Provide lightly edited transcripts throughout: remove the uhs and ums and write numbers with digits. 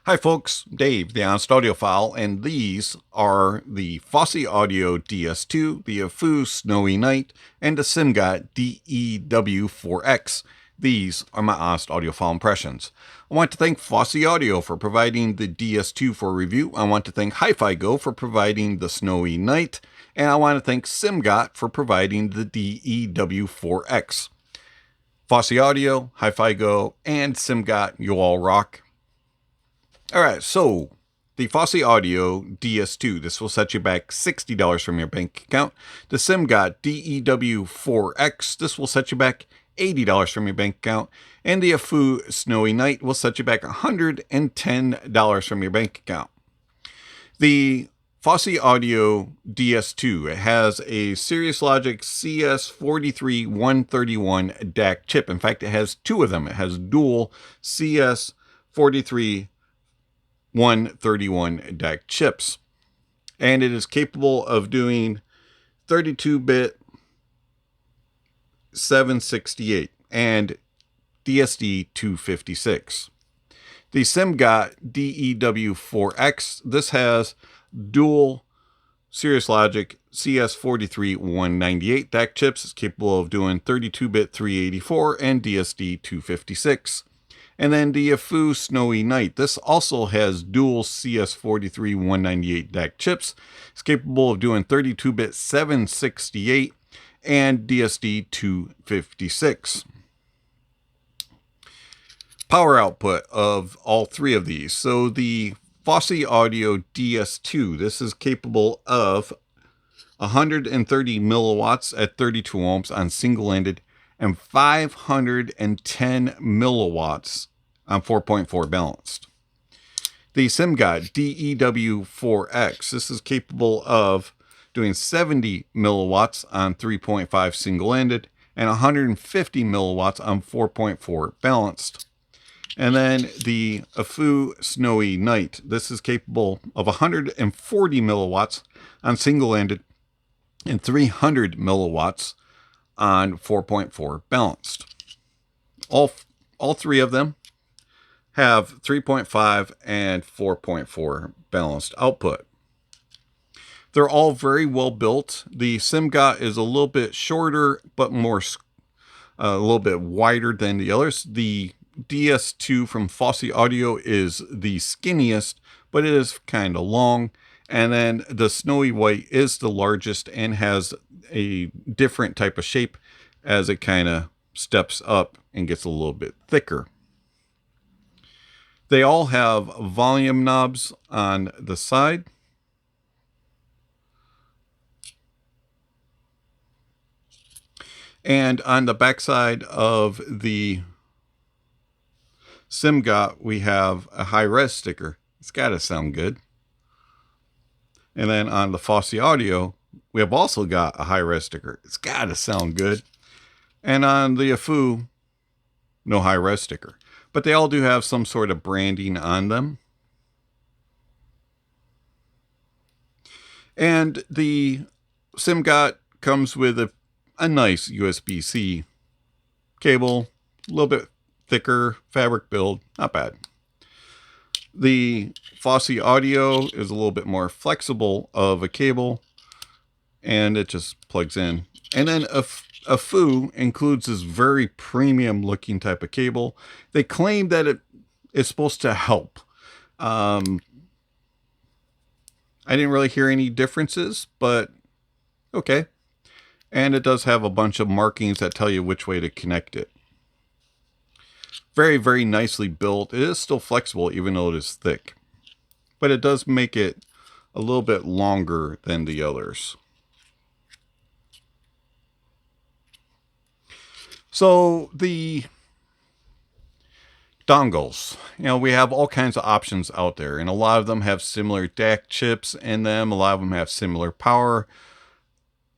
Hi folks, Dave, the Honest Audiophile, and these are the Fosi Audio DS2, the AFUL Snowy Night, and the Simgot DEW4X. These are my Honest Audiophile impressions. I want to thank Fosi Audio for providing the DS2 for review. I want to thank HifiGo for providing the Snowy Night, and I want to thank Simgot for providing the DEW4X. Fosi Audio, HifiGo, and Simgot, you all rock. Alright, so the Fosi Audio DS2, this will set you back $60 from your bank account. The Simgot DEW4X, this will set you back $80 from your bank account. And the AFUL Snowy Night will set you back $110 from your bank account. The Fosi Audio DS2, it has a Cirrus Logic CS43131 DAC chip. In fact, it has two of them. It has dual CS43131 DAC chips, and it is capable of doing 32-bit 768 and DS2 The Simgot DEW4X, this has dual Cirrus Logic CS43198 DAC chips. It's capable of doing 32-bit 384 and DS2 And then the AFUL Snowy Night. This also has dual CS43198 DAC chips. It's capable of doing 32-bit 768 and DS2 Power output of all three of these. So the Fosi Audio DS2, this is capable of 130 milliwatts at 32 ohms on single-ended and 510 milliwatts on 4.4 balanced. The Simgot DEW4X, this is capable of doing 70 milliwatts on 3.5 single-ended and 150 milliwatts on 4.4 balanced. And then the AFUL Snowy Night, this is capable of 140 milliwatts on single-ended and 300 milliwatts on 4.4 balanced. All three of them have 3.5 and 4.4 balanced output. They're all very well built. The Simgot is a little bit shorter, but a little bit wider than the others. The DS2 from Fosi Audio is the skinniest, but it is kind of long. And then the Snowy White is the largest and has a different type of shape as it kind of steps up and gets a little bit thicker. They all have volume knobs on the side. And on the back side of the Simgot, we have a high-res sticker. It's got to sound good. And then on the Fosi Audio, we have also got a high-res sticker. It's got to sound good. And on the AFUL, no high-res sticker. But they all do have some sort of branding on them. And the Simgot comes with a nice USB-C cable, a little bit thicker fabric build, not bad. The Fosi Audio is a little bit more flexible of a cable, and it just plugs in. And then AFUL includes this very premium looking type of cable. They claim that it is supposed to help. I didn't really hear any differences, but okay. And it does have a bunch of markings that tell you which way to connect it. Very, very nicely built. It is still flexible even though it is thick. But it does make it a little bit longer than the others. So the dongles, we have all kinds of options out there, and a lot of them have similar DAC chips in them. A lot of them have similar power.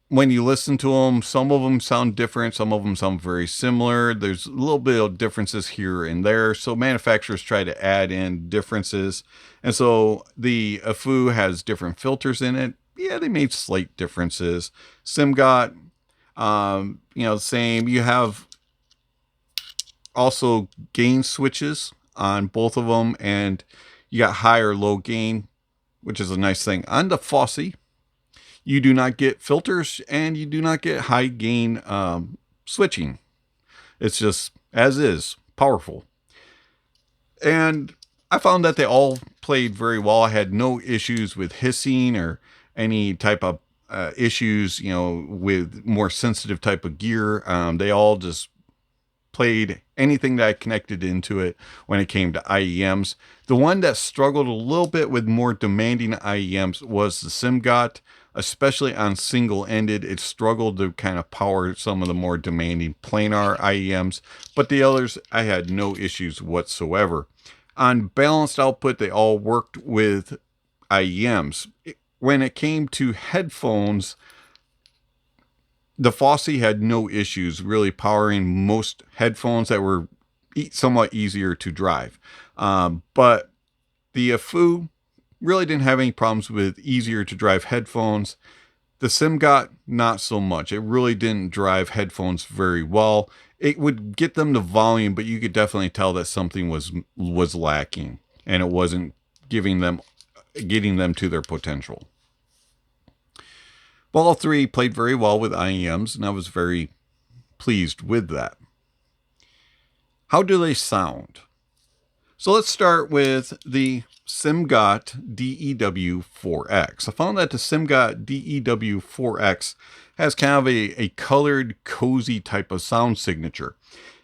When you listen to them, some of them sound different. Some of them sound very similar. There's a little bit of differences here and there. So manufacturers try to add in differences. And so the AFUL has different filters in it. Yeah, they made slight differences. Simgot, same. You have also gain switches on both of them, and You got high or low gain, which is a nice thing. On the Fosi, you do not get filters and you do not get high gain switching. It's just as is, powerful. And I found that they all played very well. I had no issues with hissing or any type of issues, you know, with more sensitive type of gear. They all just played anything that I connected into it when it came to IEMs. The one that struggled a little bit with more demanding IEMs was the Simgot, especially on single-ended. It struggled to kind of power some of the more demanding planar IEMs, but the others I had no issues whatsoever. On balanced output, they all worked with IEMs. When it came to headphones, the Fosi had no issues really powering most headphones that were somewhat easier to drive. But the AFUL really didn't have any problems with easier to drive headphones. The Simgot, not so much. It really didn't drive headphones very well. It would get them the volume, but you could definitely tell that something was lacking, and it wasn't getting them to their potential. But all three played very well with IEMs, and I was very pleased with that. How do they sound? So let's start with the Simgot DEW4X. I found that the Simgot DEW4X has kind of a colored, cozy type of sound signature.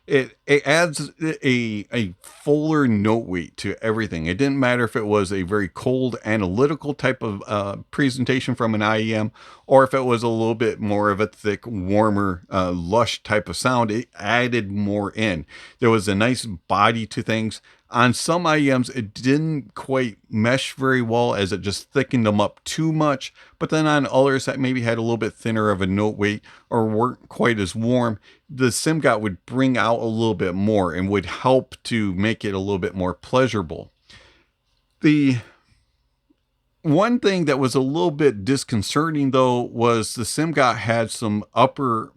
It adds a fuller note weight to everything. It didn't matter if it was a very cold, analytical type of presentation from an IEM, or if it was a little bit more of a thick, warmer, lush type of sound. It added more in. There was a nice body to things. On some IEMs, it didn't quite mesh very well as it just thickened them up too much. But then on others that maybe had a little bit thinner of a note weight or weren't quite as warm, the Simgot would bring out a little bit more and would help to make it a little bit more pleasurable. The one thing that was a little bit disconcerting, though, was the Simgot had some upper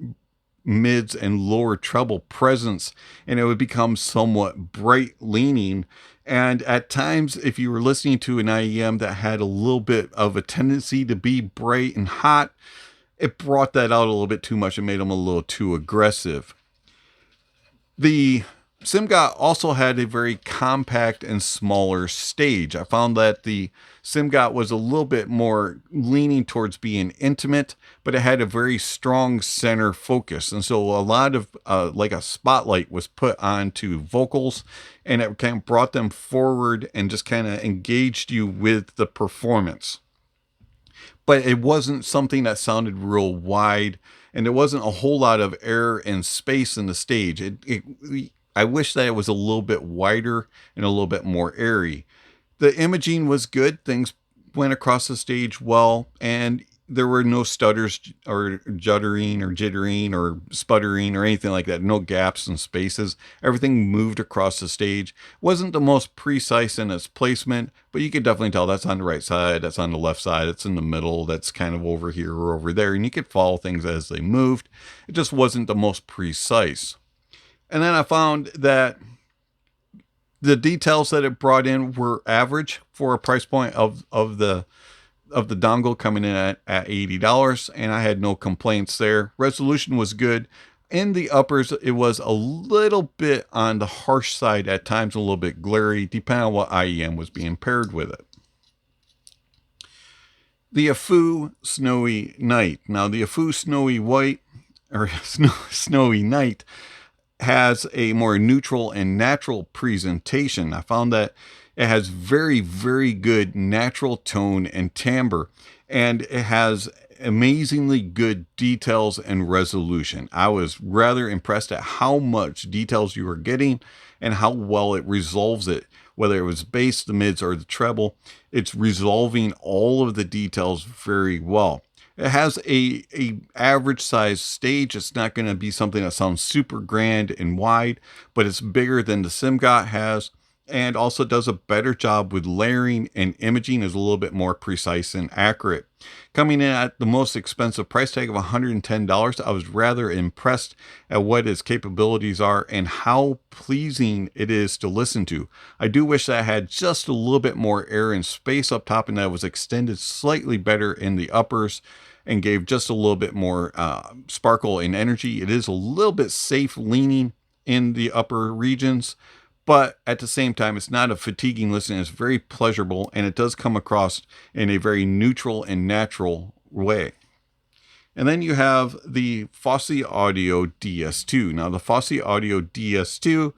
mids and lower treble presence, and it would become somewhat bright leaning. And at times, if you were listening to an IEM that had a little bit of a tendency to be bright and hot, it brought that out a little bit too much and made them a little too aggressive. The Simgot also had a very compact and smaller stage. I found that the Simgot was a little bit more leaning towards being intimate, but it had a very strong center focus. And so a lot of like a spotlight was put onto vocals, and it kind of brought them forward and just kind of engaged you with the performance. But it wasn't something that sounded real wide, and there wasn't a whole lot of air and space in the stage. I wish that it was a little bit wider and a little bit more airy. The imaging was good. Things went across the stage well, and there were no stutters or juddering or jittering or sputtering or anything like that. No gaps and spaces. Everything moved across the stage. Wasn't the most precise in its placement, but you could definitely tell that's on the right side, that's on the left side, it's in the middle, that's kind of over here or over there, and you could follow things as they moved. It just wasn't the most precise. And then I found that the details that it brought in were average for a price point of the dongle coming in at $80, and I had no complaints there. Resolution was good. In the uppers, it was a little bit on the harsh side at times, a little bit glary, depending on what IEM was being paired with it. The AFUL Snowy Night. Now, the AFUL Snowy White, or Snowy Night, has a more neutral and natural presentation. I found that it has very, very good natural tone and timbre, and it has amazingly good details and resolution. I was rather impressed at how much details you were getting and how well it resolves it. Whether it was bass, the mids, or the treble, it's resolving all of the details very well. It has a average size stage. It's not going to be something that sounds super grand and wide, but it's bigger than the Simgot has. and also does a better job with layering, and imaging is a little bit more precise and accurate. Coming in at the most expensive price tag of $110, I was rather impressed at what its capabilities are and how pleasing it is to listen to. I do wish that I had just a little bit more air and space up top, and that was extended slightly better in the uppers and gave just a little bit more sparkle and energy. It is a little bit safe leaning in the upper regions, but at the same time, it's not a fatiguing listen. It's very pleasurable, and it does come across in a very neutral and natural way. And then you have the Fosi Audio DS2. Now, the Fosi Audio DS2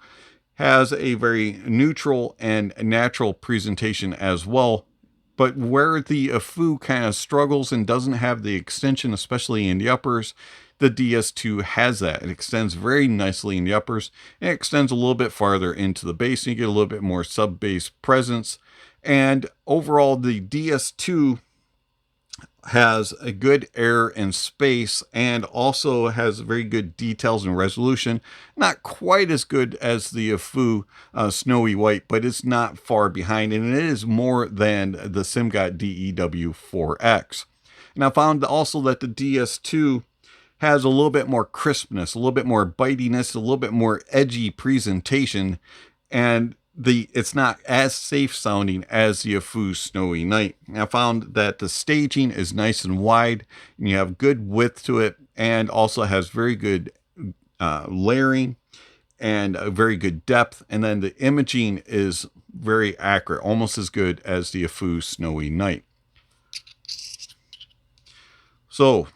has a very neutral and natural presentation as well. But where the AFUL kind of struggles and doesn't have the extension, especially in the uppers, the DS2 has that. It extends very nicely in the uppers, and it extends a little bit farther into the bass, and you get a little bit more sub-bass presence. And overall, the DS2 has a good air and space, and also has very good details and resolution. Not quite as good as the AFUL Snowy White, but it's not far behind, and it is more than the Simgot DEW4X. And I found also that the DS2 has a little bit more crispness, a little bit more bitiness, a little bit more edgy presentation, and it's not as safe sounding as the AFUL Snowy Night. I found that the staging is nice and wide, and you have good width to it, and also has very good layering and a very good depth. And then the imaging is very accurate, almost as good as the AFUL Snowy Night. So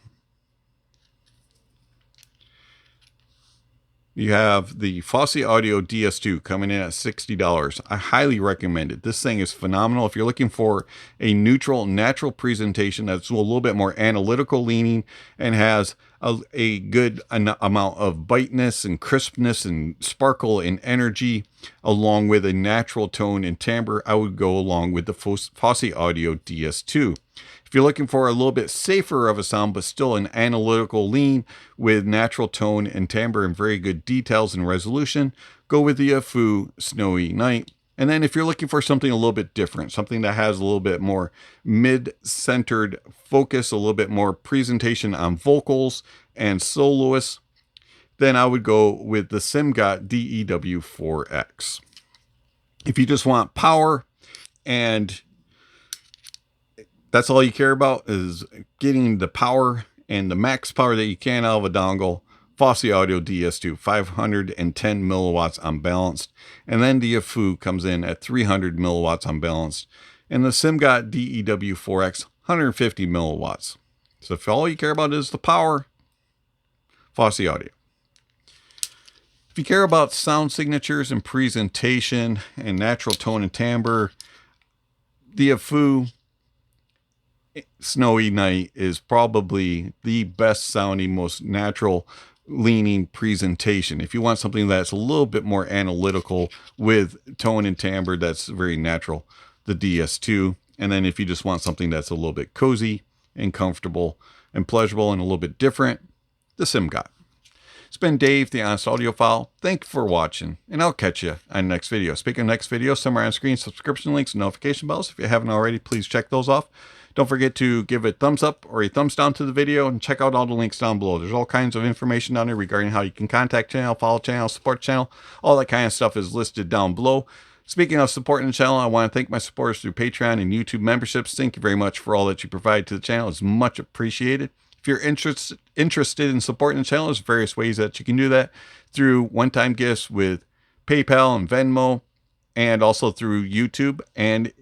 you have the Fosi Audio DS2 coming in at $60. I highly recommend it. This thing is phenomenal. If you're looking for a neutral, natural presentation that's a little bit more analytical leaning and has a good amount of biteness and crispness and sparkle and energy, along with a natural tone and timbre, I would go along with the Fosi Audio DS2. If you're looking for a little bit safer of a sound, but still an analytical lean with natural tone and timbre and very good details and resolution, go with the AFUL Snowy Night. And then if you're looking for something a little bit different, something that has a little bit more mid-centered focus, a little bit more presentation on vocals and soloists, then I would go with the Simgot DEW4X. If you just want power and that's all you care about is getting the power and the max power that you can out of a dongle, Fosi Audio DS2, 510 milliwatts unbalanced. And then the AFUL comes in at 300 milliwatts unbalanced. And the Simgot DEW4X, 150 milliwatts. So if all you care about is the power, Fosi Audio. If you care about sound signatures and presentation and natural tone and timbre, the AFUL Snowy Night is probably the best sounding, most natural leaning presentation. If you want something that's a little bit more analytical with tone and timbre that's very natural, the DS2. And then if you just want something that's a little bit cozy and comfortable and pleasurable and a little bit different, the Simgot. It's been Dave, the Honest Audiophile. Thank you for watching, and I'll catch you on the next video. Speaking of next video, somewhere on screen, subscription links and notification bells. If you haven't already, please check those off. Don't forget to give a thumbs up or a thumbs down to the video, and check out all the links down below. There's all kinds of information down there regarding how you can contact channel, follow channel, support channel. All that kind of stuff is listed down below. Speaking of supporting the channel, I want to thank my supporters through Patreon and YouTube memberships. Thank you very much for all that you provide to the channel. It's much appreciated. If you're interested in supporting the channel, there's various ways that you can do that through one-time gifts with PayPal and Venmo, and also through YouTube. And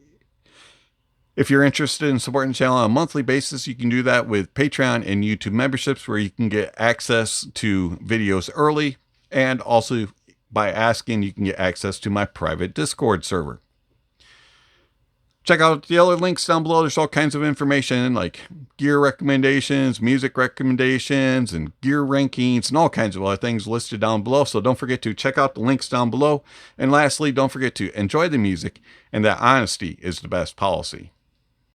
if you're interested in supporting the channel on a monthly basis, you can do that with Patreon and YouTube memberships, where you can get access to videos early, and also by asking, you can get access to my private Discord server. Check out the other links down below. There's all kinds of information like gear recommendations, music recommendations, and gear rankings, and all kinds of other things listed down below. So don't forget to check out the links down below. And lastly, don't forget to enjoy the music, and that honesty is the best policy.